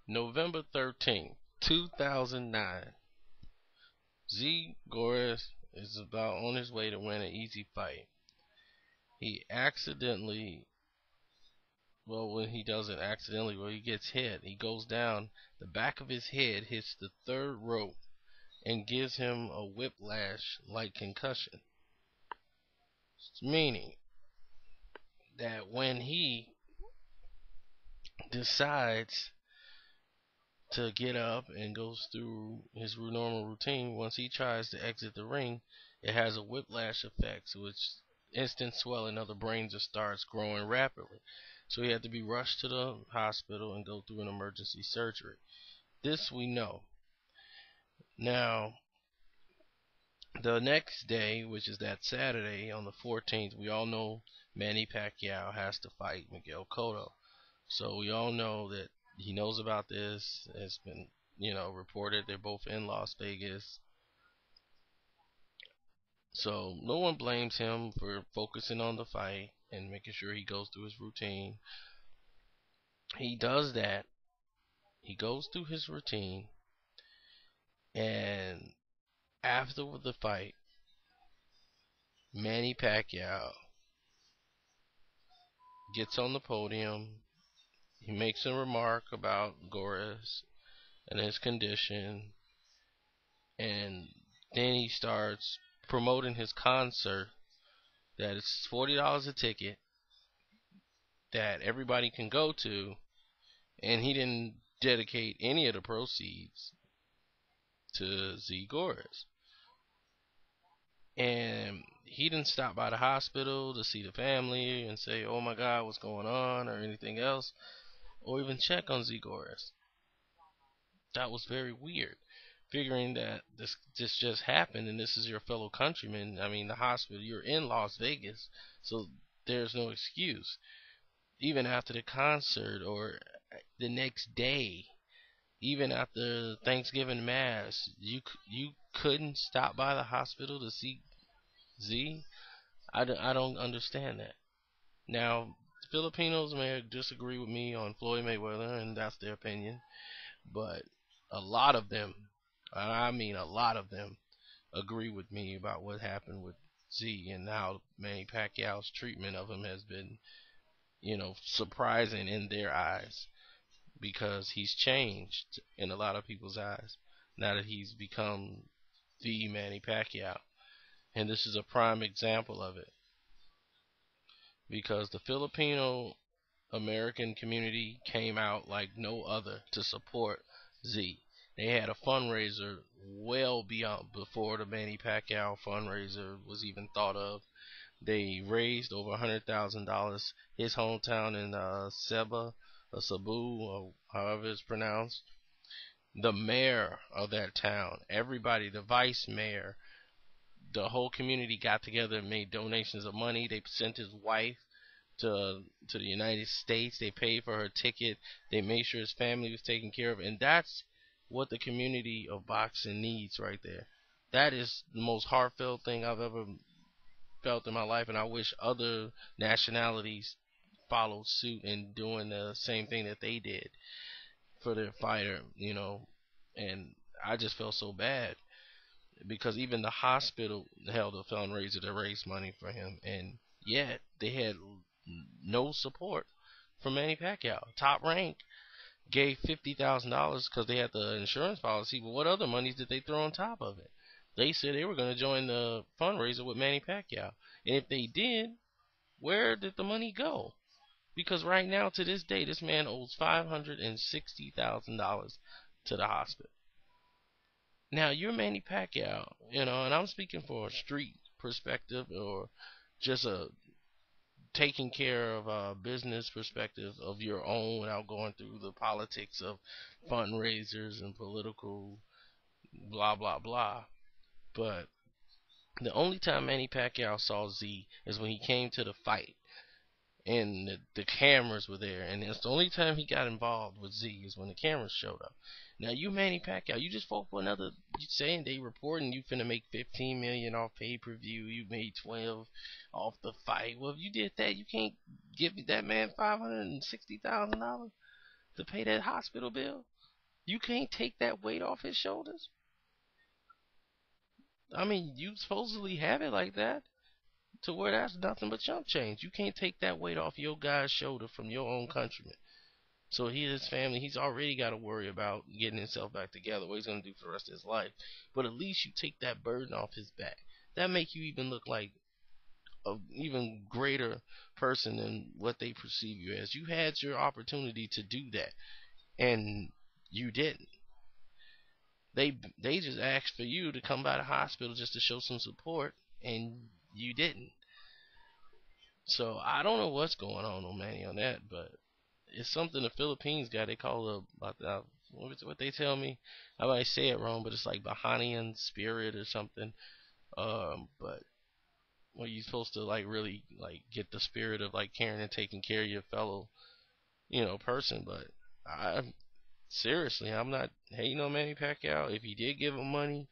November 13th, 2009. Z Gorres is about on his way to win an easy fight. He accidentally, well, when he doesn't accidentally, well, he gets hit. He goes down. The back of his head hits the third rope and gives him a whiplash like concussion. Meaning that when he decides to get up and goes through his normal routine, once he tries to exit the ring, it has a whiplash effect, which instant swelling of the brain just starts growing rapidly. So he had to be rushed to the hospital and go through an emergency surgery. This we know. Now, the next day, which is that Saturday on the 14th, we all know Manny Pacquiao has to fight Miguel Cotto. So we all know that he knows about this. It's been, reported. They're both in Las Vegas. So no one blames him for focusing on the fight and making sure he goes through his routine. He does that. He goes through his routine, and after the fight, Manny Pacquiao gets on the podium. He makes a remark about Gorres and his condition, and then he starts promoting his concert that it's $40 a ticket that everybody can go to, and he didn't dedicate any of the proceeds to Z Gorres. And he didn't stop by the hospital to see the family and say, "Oh my God, what's going on?" or anything else, or even check on Z Gorres. That was very weird. Figuring that this just happened and this is your fellow countryman. I mean, the hospital, you're in Las Vegas, so there's no excuse. Even after the concert or the next day, even after Thanksgiving mass, you couldn't stop by the hospital to see Z. I don't understand that. Now, Filipinos may disagree with me on Floyd Mayweather, and that's their opinion, but a lot of them, and I mean a lot of them, agree with me about what happened with Z and how Manny Pacquiao's treatment of him has been, surprising in their eyes because he's changed in a lot of people's eyes now that he's become the Manny Pacquiao. And this is a prime example of it because the Filipino American community came out like no other to support Z. They had a fundraiser well beyond before the Manny Pacquiao fundraiser was even thought of. They raised over $100,000. His hometown in Seba, or Cebu, or however it's pronounced. The mayor of that town, everybody, the vice mayor, the whole community got together and made donations of money. They sent his wife to the United States. They paid for her ticket. They made sure his family was taken care of, and that's what the community of boxing needs right there. That is the most heartfelt thing I've ever felt in my life, and I wish other nationalities followed suit in doing the same thing that they did for their fighter. And I just felt so bad because even the hospital held a fundraiser to raise money for him, and yet they had no support from Manny Pacquiao. Top Rank gave $50,000 because they had the insurance policy, but what other monies did they throw on top of it? They said they were going to join the fundraiser with Manny Pacquiao, and if they did, where did the money go? Because right now, to this day, this man owes $560,000 to the hospital. Now you're Manny Pacquiao, and I'm speaking for a street perspective or just a taking care of a business perspective of your own without going through the politics of fundraisers and political blah blah blah. But the only time Manny Pacquiao saw Z is when he came to the fight and the cameras were there, and it's the only time he got involved with Z is when the cameras showed up. Now you Manny Pacquiao, you just fought for another. You saying they reporting you finna make 15 million off pay per view. You made 12 off the fight. Well, if you did that, you can't give that man $560,000 to pay that hospital bill. You can't take that weight off his shoulders. I mean, you supposedly have it like that to where that's nothing but chump change. You can't take that weight off your guy's shoulder from your own countrymen. So he and his family, he's already got to worry about getting himself back together, what he's going to do for the rest of his life. But at least you take that burden off his back. That make you even look like a even greater person than what they perceive you as. You had your opportunity to do that, and you didn't. They just asked for you to come by the hospital just to show some support, and you didn't. So I don't know what's going on Manny on that, but it's something the Philippines got. They call what they tell me. I might say it wrong, but it's like Bahamian spirit or something. But where you supposed to like really like get the spirit of like caring and taking care of your fellow, person. But I seriously, I'm not hating on Manny Pacquiao. If he did give him money,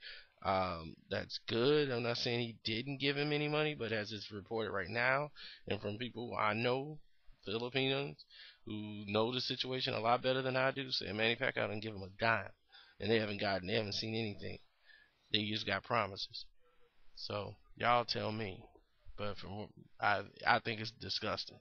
that's good. I'm not saying he didn't give him any money, but as it's reported right now, and from people I know, Filipinos who know the situation a lot better than I do, saying Manny Pacquiao didn't give him a dime, and they haven't seen anything. They just got promises. So y'all tell me. But I think it's disgusting.